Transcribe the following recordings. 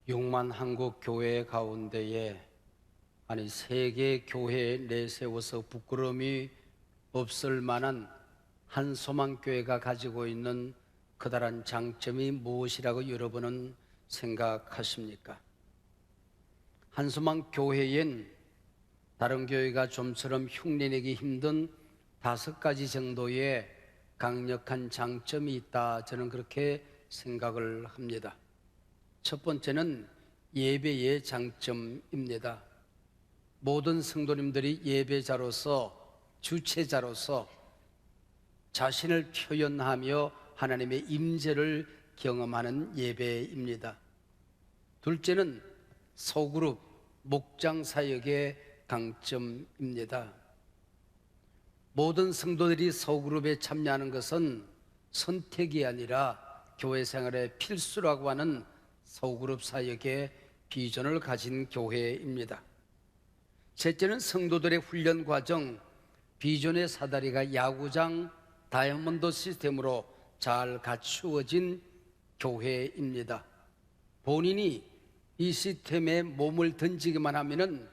6만 한국 교회 가운데에 세계 교회에 내세워서 부끄러움이 없을 만한 한소망교회가 가지고 있는 커다란 장점이 무엇이라고 여러분은 생각하십니까? 한소망교회엔 다른 교회가 좀처럼 흉내내기 힘든 5가지 정도의 강력한 장점이 있다, 저는 그렇게 생각을 합니다. 첫 번째는 예배의 장점입니다. 모든 성도님들이 예배자로서, 주체자로서 자신을 표현하며 하나님의 임재를 경험하는 예배입니다. 둘째는 소그룹, 목장 사역의 강점입니다. 모든 성도들이 소그룹에 참여하는 것은 선택이 아니라 교회 생활의 필수라고 하는 소그룹 사역의 비전을 가진 교회입니다. 셋째는 성도들의 훈련 과정, 비전의 사다리가 야구장, 다이아몬드 시스템으로 잘 갖추어진 교회입니다. 본인이 이 시스템에 몸을 던지기만 하면은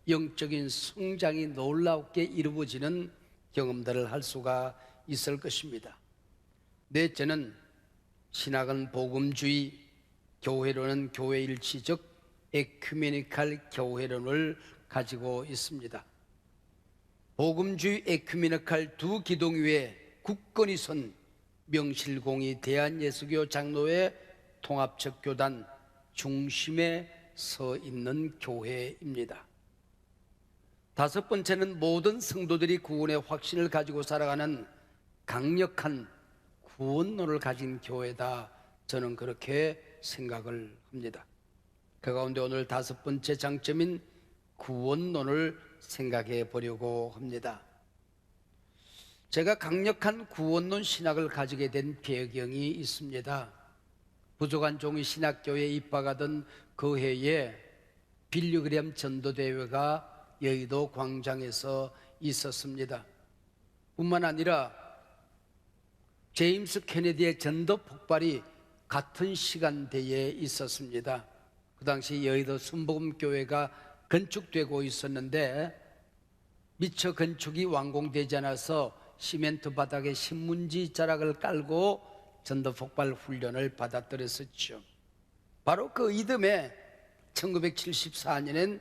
영적인 성장이 놀랍게 이루어지는 경험들을 할 수가 있을 것입니다. 넷째는 신학은 복음주의, 교회론은 교회일치적 에큐메니칼 교회론을 가지고 있습니다. 복음주의 에큐메니칼 두 기둥 위에 굳건히 선 명실공히 대한예수교 장로회 통합적 교단 중심에 서 있는 교회입니다. 다섯 번째는 모든 성도들이 구원의 확신을 가지고 살아가는 강력한 구원론을 가진 교회다, 저는 그렇게 생각을 합니다. 그 가운데 오늘 다섯 번째 장점인 구원론을 생각해 보려고 합니다. 제가 강력한 구원론 신학을 가지게 된 배경이 있습니다. 부족한 종이 신학교에 입학하던 그 해에 빌리그램 전도대회가 여의도 광장에서 있었습니다. 뿐만 아니라 제임스 케네디의 전도 폭발이 같은 시간대에 있었습니다. 그 당시 여의도 순복음교회가 건축되고 있었는데 미처 건축이 완공되지 않아서 시멘트 바닥에 신문지 자락을 깔고 전도 폭발 훈련을 받아들였었죠. 바로 그 이듬해 1974년엔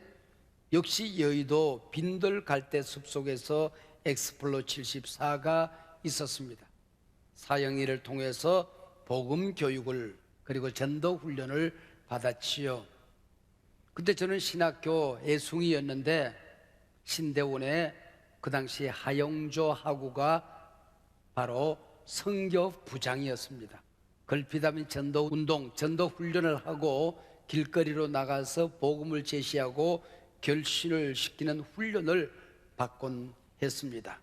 역시 여의도 빈들 갈대 숲속에서 엑스플로 74가 있었습니다. 사형리를 통해서 복음 교육을 그리고 전도 훈련을 받았지요. 그때 저는 신학교 애숭이였는데 신대원의 그 당시 하영조 하구가 바로 선교 부장이었습니다. 걸핏하면 전도 운동, 전도 훈련을 하고 길거리로 나가서 복음을 제시하고 결신을 시키는 훈련을 받곤 했습니다.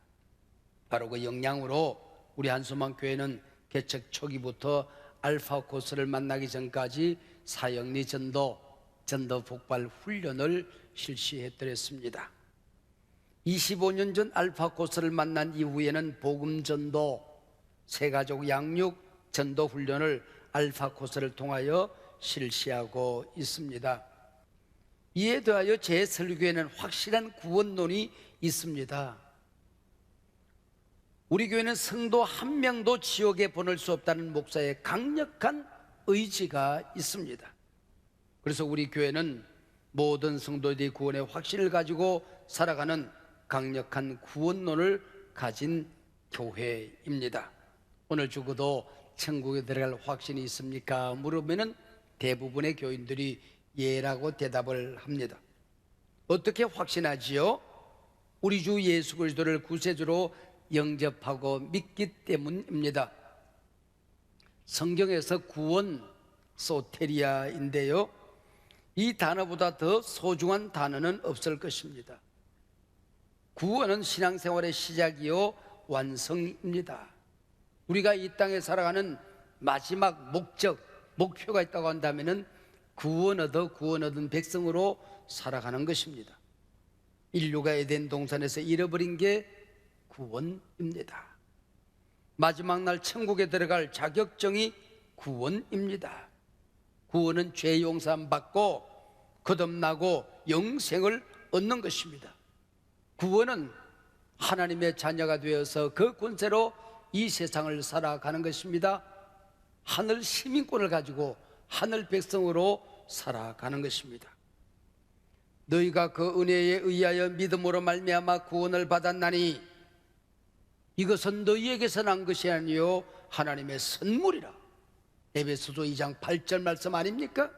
바로 그 역량으로 우리 한소망교회는 개척 초기부터 알파 코스를 만나기 전까지 사형리 전도 폭발 훈련을 실시했더랬습니다. 25년 전 알파 코스를 만난 이후에는 복음 전도, 새가족 양육 전도 훈련을 알파 코스를 통하여 실시하고 있습니다. 이에 더하여 제 설교에는 확실한 구원론이 있습니다. 우리 교회는 성도 한 명도 지옥에 보낼 수 없다는 목사의 강력한 의지가 있습니다. 그래서 우리 교회는 모든 성도들이 구원의 확신을 가지고 살아가는 강력한 구원론을 가진 교회입니다. 오늘 죽어도 천국에 들어갈 확신이 있습니까? 물으면 대부분의 교인들이 예라고 대답을 합니다. 어떻게 확신하지요? 우리 주 예수 그리스도를 구세주로 영접하고 믿기 때문입니다. 성경에서 구원, 소테리아인데요, 이 단어보다 더 소중한 단어는 없을 것입니다. 구원은 신앙생활의 시작이요 완성입니다. 우리가 이 땅에 살아가는 마지막 목표가 있다고 한다면 구원 얻은 백성으로 살아가는 것입니다. 인류가 에덴 동산에서 잃어버린 게 구원입니다. 마지막 날 천국에 들어갈 자격증이 구원입니다. 구원은 죄 용서함 받고 거듭나고 영생을 얻는 것입니다. 구원은 하나님의 자녀가 되어서 그 권세로 이 세상을 살아가는 것입니다. 하늘 시민권을 가지고 하늘 백성으로 살아가는 것입니다. 너희가 그 은혜에 의하여 믿음으로 말미암아 구원을 받았나니 이것은 너희에게서 난 것이 아니요 하나님의 선물이라. 에베소서 2장 8절 말씀 아닙니까?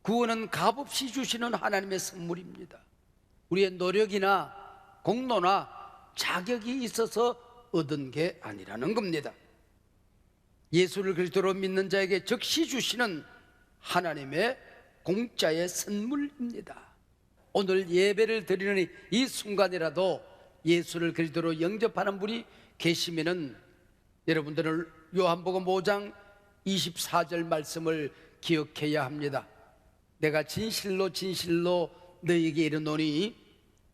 구원은 값없이 주시는 하나님의 선물입니다. 우리의 노력이나 공로나 자격이 있어서 얻은 게 아니라는 겁니다. 예수를 그리스도로 믿는 자에게 즉시 주시는 하나님의 공짜의 선물입니다. 오늘 예배를 드리는 이 순간이라도 예수를 그리스도로 영접하는 분이 계시면은 여러분들은 요한복음 5장 24절 말씀을 기억해야 합니다. 내가 진실로 진실로 너희에게 이르노니,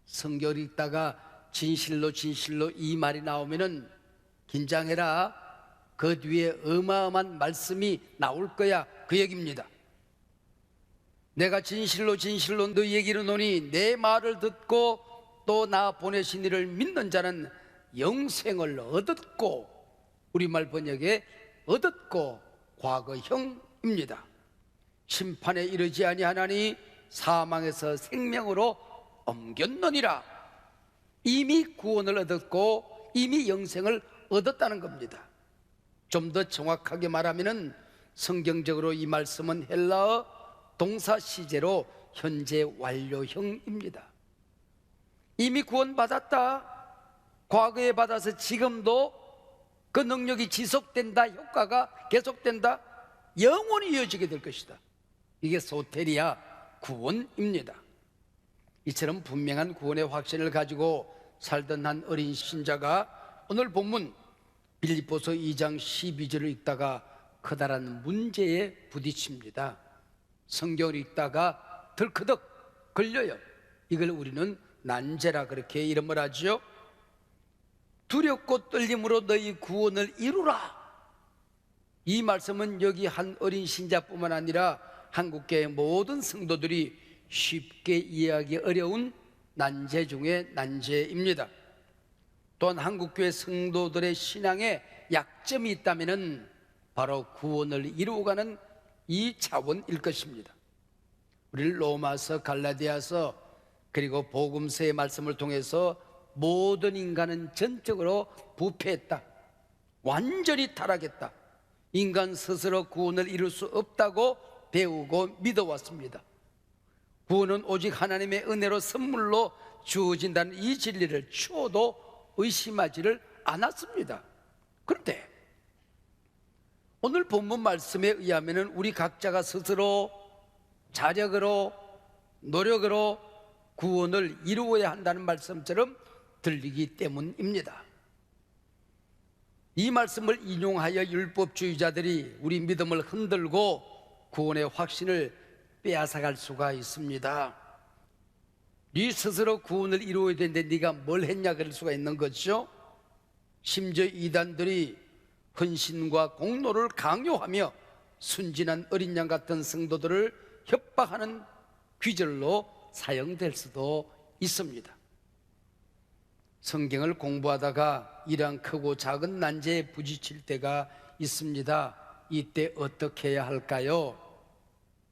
성경을 읽다가 진실로 진실로 이 말이 나오면은 긴장해라. 그 뒤에 어마어마한 말씀이 나올 거야, 그 얘기입니다. 내가 진실로 진실로 너희에게 이르노니 내 말을 듣고 또 나 보내신 이를 믿는 자는 영생을 얻었고, 우리말 번역에 얻었고 과거형입니다. 심판에 이르지 아니하나니 사망에서 생명으로 옮겼느니라. 이미 구원을 얻었고 이미 영생을 얻었다는 겁니다. 좀 더 정확하게 말하면 성경적으로 이 말씀은 헬라어 동사 시제로 현재 완료형입니다. 이미 구원받았다, 과거에 받아서 지금도 그 능력이 지속된다, 효과가 계속된다, 영원히 이어지게 될 것이다. 이게 소테리아 구원입니다. 이처럼 분명한 구원의 확신을 가지고 살던 한 어린 신자가 오늘 본문 빌립보서 2장 12절을 읽다가 커다란 문제에 부딪힙니다. 성경을 읽다가 덜커덕 걸려요. 이걸 우리는 난제라 그렇게 이름을 하죠. 두렵고 떨림으로 너희 구원을 이루라. 이 말씀은 여기 한 어린 신자뿐만 아니라 한국교회 모든 성도들이 쉽게 이해하기 어려운 난제 중에 난제입니다. 또한 한국교회 성도들의 신앙에 약점이 있다면 바로 구원을 이루어가는 이 차원일 것입니다. 우리 로마서, 갈라디아서 그리고 복음서의 말씀을 통해서 모든 인간은 전적으로 부패했다, 완전히 타락했다, 인간 스스로 구원을 이룰 수 없다고 배우고 믿어왔습니다. 구원은 오직 하나님의 은혜로 선물로 주어진다는 이 진리를 추워도 의심하지를 않았습니다. 그런데 오늘 본문 말씀에 의하면 우리 각자가 스스로 자력으로 노력으로 구원을 이루어야 한다는 말씀처럼 들리기 때문입니다. 이 말씀을 인용하여 율법주의자들이 우리 믿음을 흔들고 구원의 확신을 빼앗아갈 수가 있습니다. 네 스스로 구원을 이루어야 되는데 네가 뭘 했냐 그럴 수가 있는 거죠. 심지어 이단들이 헌신과 공로를 강요하며 순진한 어린 양 같은 성도들을 협박하는 귀절로 사용될 수도 있습니다. 성경을 공부하다가 이러한 크고 작은 난제에 부딪힐 때가 있습니다. 이때 어떻게 해야 할까요?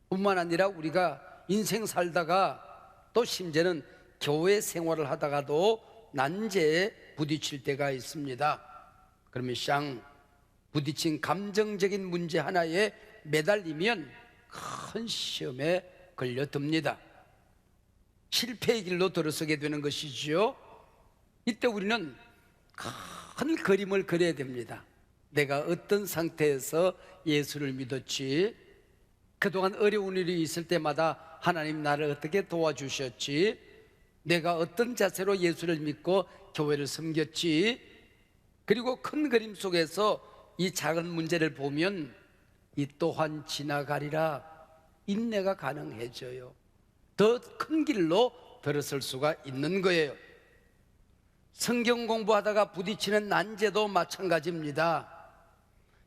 뿐만 아니라 우리가 인생 살다가 또 심지어는 교회 생활을 하다가도 난제에 부딪힐 때가 있습니다. 그러면 부딪힌 감정적인 문제 하나에 매달리면 큰 시험에 걸려듭니다. 실패의 길로 들어서게 되는 것이지요. 이때 우리는 큰 그림을 그려야 됩니다. 내가 어떤 상태에서 예수를 믿었지, 그동안 어려운 일이 있을 때마다 하나님 나를 어떻게 도와주셨지, 내가 어떤 자세로 예수를 믿고 교회를 섬겼지, 그리고 큰 그림 속에서 이 작은 문제를 보면 이 또한 지나가리라 인내가 가능해져요. 더 큰 길로 들어설 수가 있는 거예요. 성경 공부하다가 부딪히는 난제도 마찬가지입니다.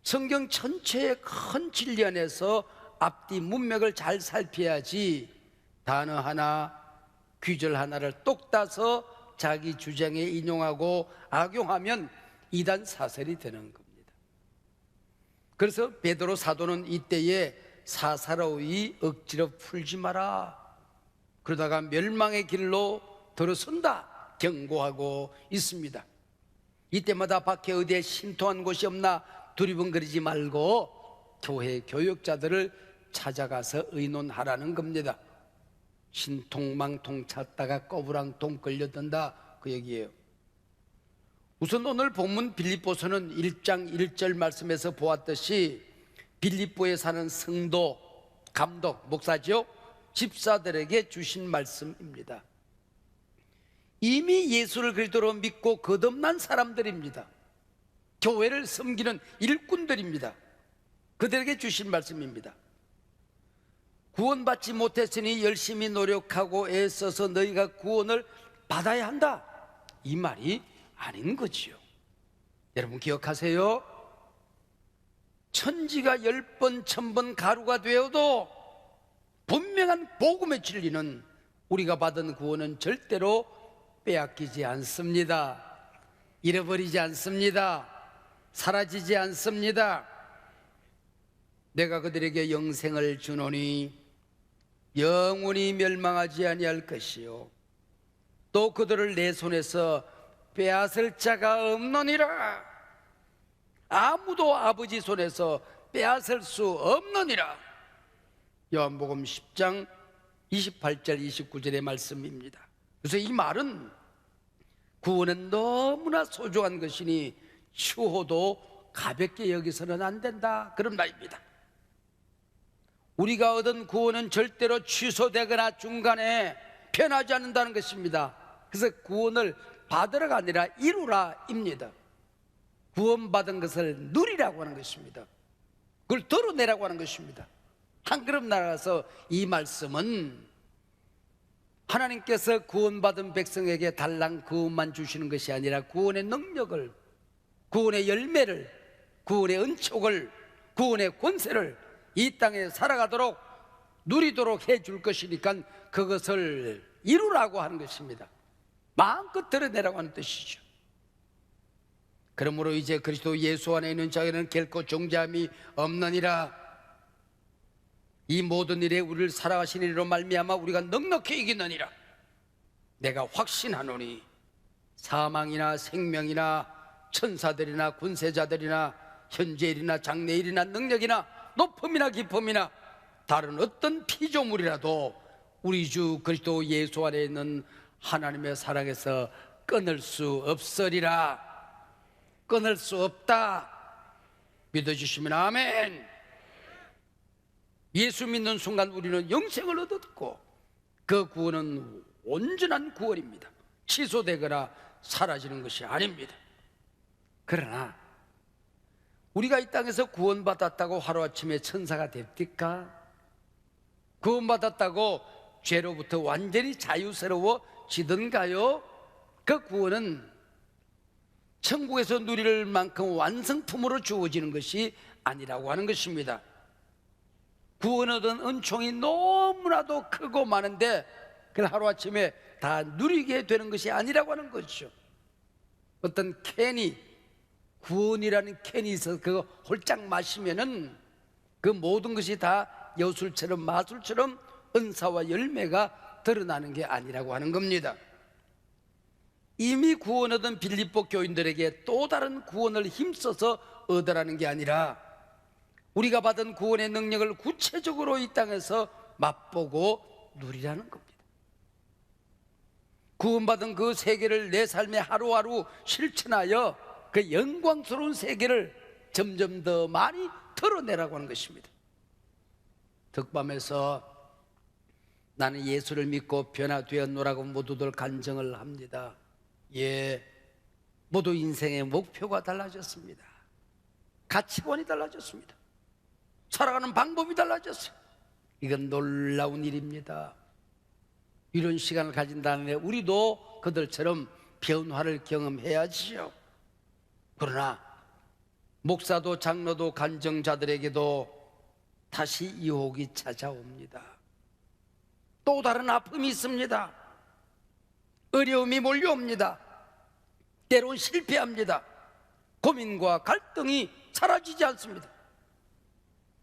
성경 전체의 큰 진리 안에서 앞뒤 문맥을 잘 살펴야지 단어 하나, 귀절 하나를 똑 따서 자기 주장에 인용하고 악용하면 이단 사설이 되는 겁니다. 그래서 베드로 사도는 이때에 사사로이 억지로 풀지 마라, 그러다가 멸망의 길로 들어선다 경고하고 있습니다. 이때마다 밖에 어디에 신통한 곳이 없나 두리번거리지 말고 교회 교역자들을 찾아가서 의논하라는 겁니다. 신통망통 찾다가 꼬부랑통 걸려든다, 그 얘기예요. 우선 오늘 본문 빌립보서는 1장 1절 말씀에서 보았듯이 빌립보에 사는 성도, 감독, 목사죠, 집사들에게 주신 말씀입니다. 이미 예수를 그리스도로 믿고 거듭난 사람들입니다. 교회를 섬기는 일꾼들입니다. 그들에게 주신 말씀입니다. 구원받지 못했으니 열심히 노력하고 애써서 너희가 구원을 받아야 한다, 이 말이 아닌 거지요. 여러분 기억하세요. 천지가 10번 1000번 가루가 되어도 분명한 복음의 진리는 우리가 받은 구원은 절대로 빼앗기지 않습니다. 잃어버리지 않습니다. 사라지지 않습니다. 내가 그들에게 영생을 주노니 영원히 멸망하지 아니할 것이요 또 그들을 내 손에서 빼앗을 자가 없느니라. 아무도 아버지 손에서 빼앗을 수 없느니라. 요한복음 10장 28절 29절의 말씀입니다. 그래서 이 말은 구원은 너무나 소중한 것이니 추호도 가볍게 여기서는 안 된다, 그런 말입니다. 우리가 얻은 구원은 절대로 취소되거나 중간에 변하지 않는다는 것입니다. 그래서 구원을 받으라가 아니라 이루라입니다. 구원받은 것을 누리라고 하는 것입니다. 그걸 드러내라고 하는 것입니다. 한 걸음 나아가서 이 말씀은 하나님께서 구원받은 백성에게 달랑 그것만 주시는 것이 아니라 구원의 능력을, 구원의 열매를, 구원의 은총을, 구원의 권세를 이 땅에 살아가도록 누리도록 해줄 것이니까 그것을 이루라고 하는 것입니다. 마음껏 드러내라고 하는 뜻이죠. 그러므로 이제 그리스도 예수 안에 있는 자에는 결코 정죄함이 없느니라. 이 모든 일에 우리를 사랑하신 이로 말미암아 우리가 넉넉히 이기느니라. 내가 확신하노니 사망이나 생명이나 천사들이나 군세자들이나 현재일이나 장래일이나 능력이나 높음이나 깊음이나 다른 어떤 피조물이라도 우리 주 그리스도 예수 안에 있는 하나님의 사랑에서 끊을 수 없으리라. 끊을 수 없다. 믿어주시면 아멘. 예수 믿는 순간 우리는 영생을 얻었고 그 구원은 온전한 구원입니다. 취소되거나 사라지는 것이 아닙니다. 그러나 우리가 이 땅에서 구원받았다고 하루아침에 천사가 됩니까? 구원받았다고 죄로부터 완전히 자유스러워지던가요? 그 구원은 천국에서 누릴 만큼 완성품으로 주어지는 것이 아니라고 하는 것입니다. 구원 얻은 은총이 너무나도 크고 많은데 그걸 하루아침에 다 누리게 되는 것이 아니라고 하는 것이죠. 어떤 캔이, 구원이라는 캔이 있어서 그거 홀짝 마시면은 그 모든 것이 다 여술처럼 마술처럼 은사와 열매가 드러나는 게 아니라고 하는 겁니다. 이미 구원 얻은 빌립보 교인들에게 또 다른 구원을 힘써서 얻으라는 게 아니라 우리가 받은 구원의 능력을 구체적으로 이 땅에서 맛보고 누리라는 겁니다. 구원받은 그 세계를 내 삶에 하루하루 실천하여 그 영광스러운 세계를 점점 더 많이 드러내라고 하는 것입니다. 덕밤에서 나는 예수를 믿고 변화되었노라고 모두들 간증을 합니다. 예, 모두 인생의 목표가 달라졌습니다. 가치관이 달라졌습니다. 살아가는 방법이 달라졌어요. 이건 놀라운 일입니다. 이런 시간을 가진 다음에 우리도 그들처럼 변화를 경험해야지요. 그러나 목사도 장로도 간증자들에게도 다시 유혹이 찾아옵니다. 또 다른 아픔이 있습니다. 어려움이 몰려옵니다. 때론 실패합니다. 고민과 갈등이 사라지지 않습니다.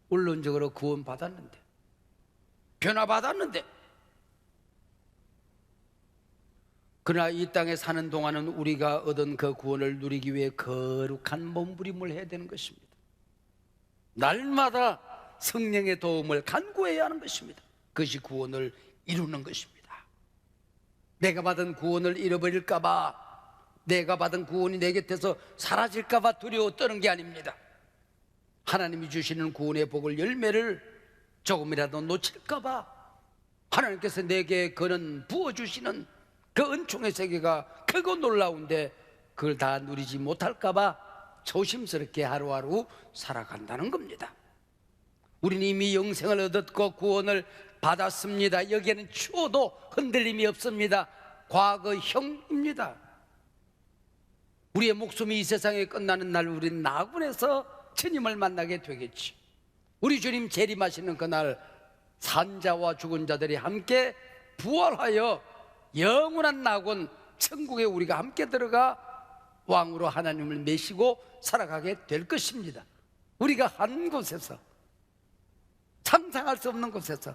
원론적으로 구원받았는데, 변화받았는데, 그러나 이 땅에 사는 동안은 우리가 얻은 그 구원을 누리기 위해 거룩한 몸부림을 해야 되는 것입니다. 날마다 성령의 도움을 간구해야 하는 것입니다. 그것이 구원을 이루는 것입니다. 내가 받은 구원을 잃어버릴까 봐, 내가 받은 구원이 내 곁에서 사라질까 봐 두려워 떠는 게 아닙니다. 하나님이 주시는 구원의 복을, 열매를 조금이라도 놓칠까 봐 하나님께서 내게 그는 부어주시는 그 은총의 세계가 크고 놀라운데 그걸 다 누리지 못할까 봐 조심스럽게 하루하루 살아간다는 겁니다. 우리는 이미 영생을 얻었고 구원을 받았습니다. 여기에는 추워도 흔들림이 없습니다. 과거형입니다. 우리의 목숨이 이 세상에 끝나는 날 우리는 나군에서 주님을 만나게 되겠지. 우리 주님 재림하시는 그날 산자와 죽은 자들이 함께 부활하여 영원한 낙원 천국에 우리가 함께 들어가 왕으로 하나님을 모시고 살아가게 될 것입니다. 우리가 한 곳에서, 상상할 수 없는 곳에서,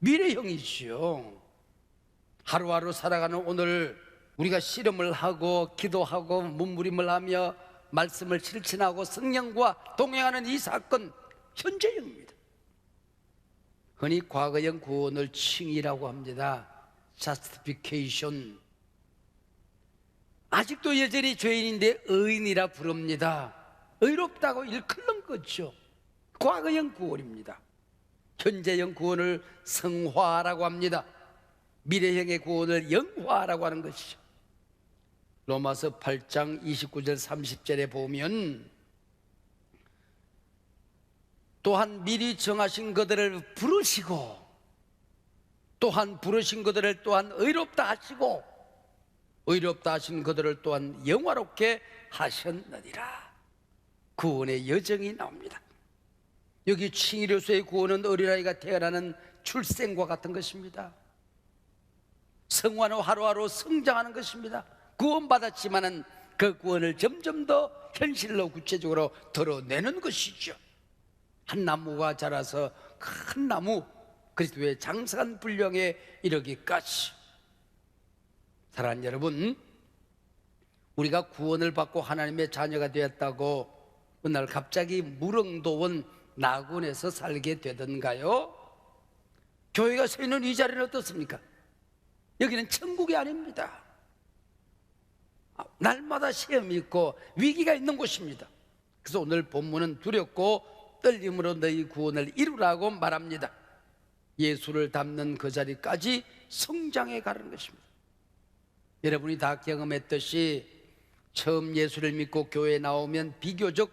미래형이시요. 하루하루 살아가는 오늘 우리가 씨름을 하고 기도하고 몸부림을 하며 말씀을 실천하고 성령과 동행하는 이 사건, 현재형입니다. 흔히 과거형 구원을 칭의라고 합니다. justification. 아직도 여전히 죄인인데 의인이라 부릅니다. 의롭다고 일컬는 거죠. 과거형 구원입니다. 현재형 구원을 성화라고 합니다. 미래형의 구원을 영화라고 하는 것이죠. 로마서 8장 29절 30절에 보면 또한 미리 정하신 그들을 부르시고 또한 부르신 그들을 또한 의롭다 하시고 의롭다 하신 그들을 또한 영화롭게 하셨느니라. 구원의 여정이 나옵니다. 여기 칭의로서의 구원은 어린아이가 태어나는 출생과 같은 것입니다. 성화는 하루하루 성장하는 것입니다. 구원받았지만은 그 구원을 점점 더 현실로 구체적으로 드러내는 것이죠. 한 나무가 자라서 큰 나무, 그리스도의 장성한 분량에 이르기까지. 사랑하는 여러분, 우리가 구원을 받고 하나님의 자녀가 되었다고 어느 날 갑자기 무릉도원 나군에서 살게 되던가요? 교회가 서 있는 이 자리는 어떻습니까? 여기는 천국이 아닙니다. 날마다 시험이 있고 위기가 있는 곳입니다. 그래서 오늘 본문은 두렵고 떨림으로 너희 구원을 이루라고 말합니다. 예수를 닮는 그 자리까지 성장해 가는 것입니다. 여러분이 다 경험했듯이 처음 예수를 믿고 교회에 나오면 비교적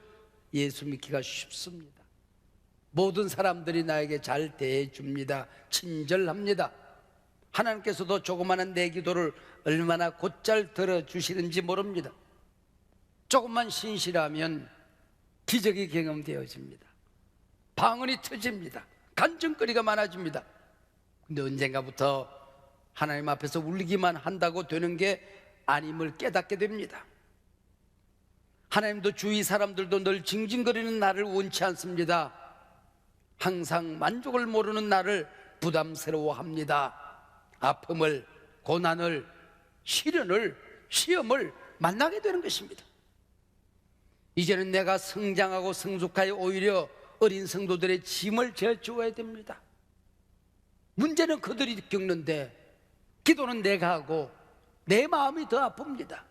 예수 믿기가 쉽습니다. 모든 사람들이 나에게 잘 대해줍니다. 친절합니다. 하나님께서도 조그마한 내 기도를 얼마나 곧잘 들어주시는지 모릅니다. 조금만 신실하면 기적이 경험되어집니다. 방언이 터집니다. 간증거리가 많아집니다. 근데 언젠가부터 하나님 앞에서 울기만 한다고 되는 게 아님을 깨닫게 됩니다. 하나님도 주위 사람들도 늘 징징거리는 나를 원치 않습니다. 항상 만족을 모르는 나를 부담스러워합니다. 아픔을, 고난을, 시련을, 시험을 만나게 되는 것입니다. 이제는 내가 성장하고 성숙하여 오히려 어린 성도들의 짐을 져주어야 됩니다. 문제는 그들이 겪는데 기도는 내가 하고 내 마음이 더 아픕니다.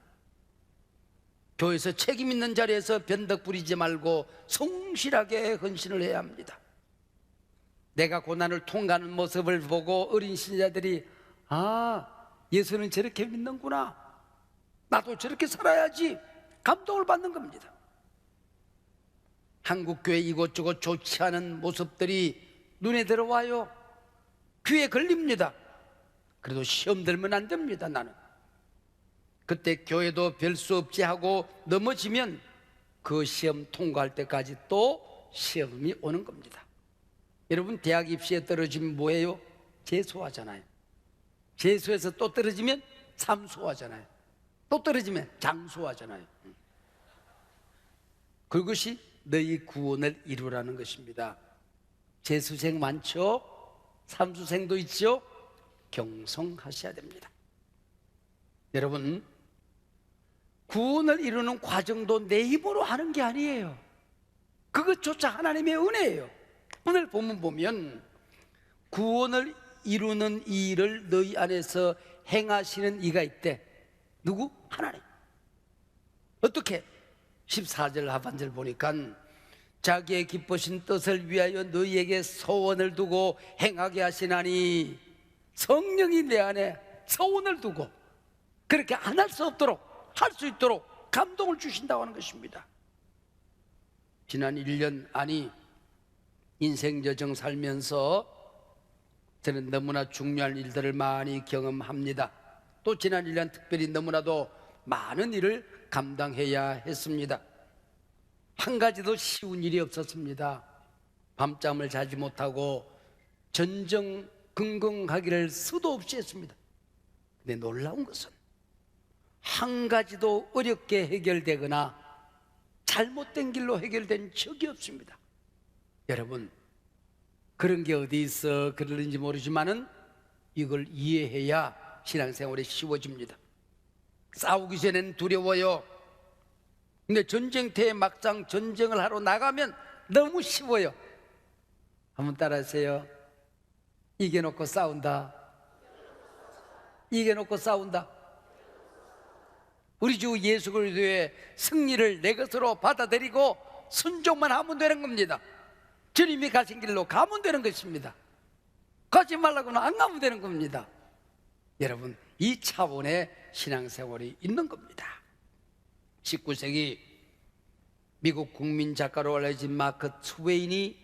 교회에서 책임 있는 자리에서 변덕 부리지 말고 성실하게 헌신을 해야 합니다. 내가 고난을 통과하는 모습을 보고 어린 신자들이 예수는 저렇게 믿는구나, 나도 저렇게 살아야지, 감동을 받는 겁니다. 한국교회 이곳저곳 좋지 않은 모습들이 눈에 들어와요. 귀에 걸립니다. 그래도 시험 들면 안 됩니다. 나는 그때 교회도 별 수 없지 하고 넘어지면 그 시험 통과할 때까지 또 시험이 오는 겁니다. 여러분, 대학 입시에 떨어지면 뭐예요? 재수하잖아요. 재수해서 또 떨어지면 삼수하잖아요. 또 떨어지면 장수하잖아요. 그것이 너희 구원을 이루라는 것입니다. 재수생 많죠? 삼수생도 있죠? 경성하셔야 됩니다. 여러분, 구원을 이루는 과정도 내 힘으로 하는 게 아니에요. 그것조차 하나님의 은혜예요. 오늘 본문 보면 구원을 이루는 이 일을 너희 안에서 행하시는 이가 있대. 누구? 하나님. 어떻게? 14절 하반절 보니까 자기의 기쁘신 뜻을 위하여 너희에게 소원을 두고 행하게 하시나니, 성령이 내 안에 소원을 두고 그렇게 안 할 수 없도록 할 수 있도록 감동을 주신다고 하는 것입니다. 지난 1년, 아니 인생 여정 살면서 저는 너무나 중요한 일들을 많이 경험합니다. 또 지난 1년 특별히 너무나도 많은 일을 감당해야 했습니다. 한 가지도 쉬운 일이 없었습니다. 밤잠을 자지 못하고 전전긍긍하기를 수도 없이 했습니다. 근데 놀라운 것은 한 가지도 어렵게 해결되거나 잘못된 길로 해결된 적이 없습니다. 여러분, 그런 게 어디 있어 그러는지 모르지만은 이걸 이해해야 신앙생활이 쉬워집니다. 싸우기 전에는 두려워요. 근데 전쟁터에 막상 전쟁을 하러 나가면 너무 쉬워요. 한번 따라하세요. 이겨놓고 싸운다. 이겨놓고 싸운다. 우리 주 예수 그리스도의 승리를 내 것으로 받아들이고 순종만 하면 되는 겁니다. 주님이 가신 길로 가면 되는 것입니다. 가지 말라고는 안 가면 되는 겁니다. 여러분, 이 차원의 신앙생활이 있는 겁니다. 19세기 미국 국민 작가로 알려진 마크 트웨인이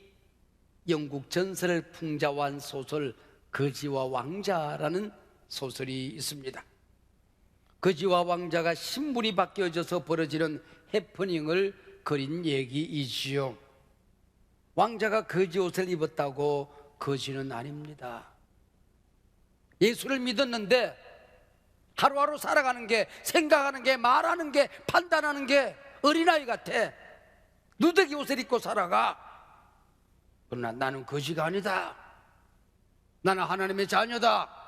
영국 전설을 풍자한 소설 거지와 왕자라는 소설이 있습니다. 거지와 왕자가 신분이 바뀌어져서 벌어지는 해프닝을 그린 얘기이지요. 왕자가 거지 옷을 입었다고 거지는 아닙니다. 예수를 믿었는데 하루하루 살아가는 게, 생각하는 게, 말하는 게, 판단하는 게 어린아이 같아. 누더기 옷을 입고 살아가. 그러나 나는 거지가 아니다. 나는 하나님의 자녀다.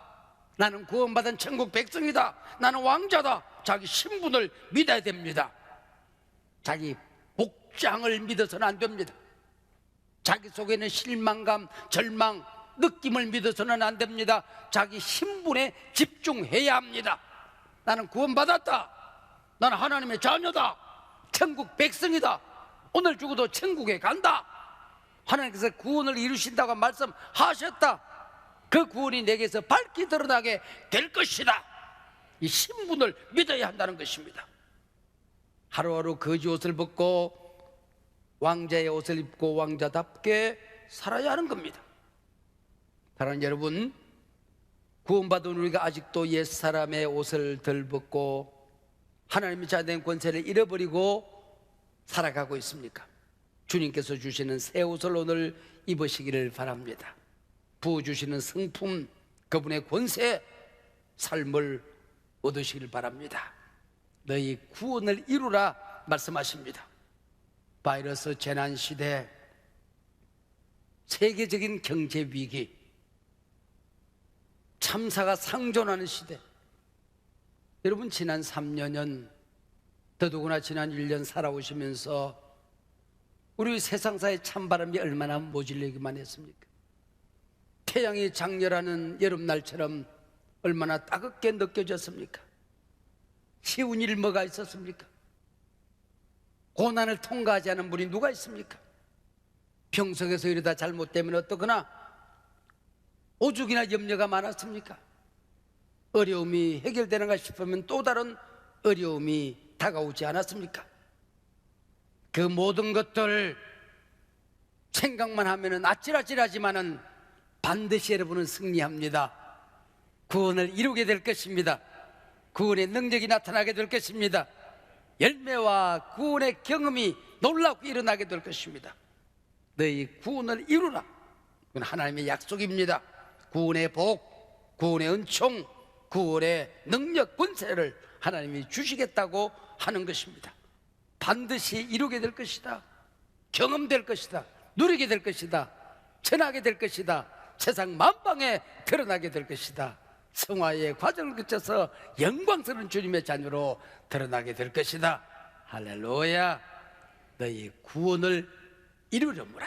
나는 구원받은 천국 백성이다. 나는 왕자다. 자기 신분을 믿어야 됩니다. 자기 복장을 믿어서는 안 됩니다. 자기 속에는 실망감, 절망, 느낌을 믿어서는 안 됩니다. 자기 신분에 집중해야 합니다. 나는 구원받았다. 나는 하나님의 자녀다. 천국 백성이다. 오늘 죽어도 천국에 간다. 하나님께서 구원을 이루신다고 말씀하셨다. 그 구원이 내게서 밝히 드러나게 될 것이다. 이 신분을 믿어야 한다는 것입니다. 하루하루 거지 옷을 벗고 왕자의 옷을 입고 왕자답게 살아야 하는 겁니다. 사랑하는 여러분, 구원받은 우리가 아직도 옛사람의 옷을 덜 벗고 하나님의 자된 권세를 잃어버리고 살아가고 있습니까? 주님께서 주시는 새 옷을 오늘 입으시기를 바랍니다. 부어주시는 성품, 그분의 권세, 삶을 얻으시길 바랍니다. 너희 구원을 이루라 말씀하십니다. 바이러스 재난 시대, 세계적인 경제 위기, 참사가 상존하는 시대. 여러분, 지난 3년은, 더더구나 지난 1년 살아오시면서 우리 세상사의 찬바람이 얼마나 모질리기만 했습니까? 태양이 장렬하는 여름날처럼 얼마나 따갑게 느껴졌습니까? 쉬운 일 뭐가 있었습니까? 고난을 통과하지 않은 분이 누가 있습니까? 평석에서 이러다 잘못되면 어떠거나 오죽이나 염려가 많았습니까? 어려움이 해결되는가 싶으면 또 다른 어려움이 다가오지 않았습니까? 그 모든 것들 생각만 하면 아찔아찔하지만은 반드시 여러분은 승리합니다. 구원을 이루게 될 것입니다. 구원의 능력이 나타나게 될 것입니다. 열매와 구원의 경험이 놀랍게 일어나게 될 것입니다. 너희 구원을 이루라. 그건 하나님의 약속입니다. 구원의 복, 구원의 은총, 구원의 능력, 권세를 하나님이 주시겠다고 하는 것입니다. 반드시 이루게 될 것이다. 경험될 것이다. 누리게 될 것이다. 전하게 될 것이다. 세상 만방에 드러나게 될 것이다. 성화의 과정을 거쳐서 영광스러운 주님의 자녀로 드러나게 될 것이다. 할렐루야. 너희 구원을 이루려무라.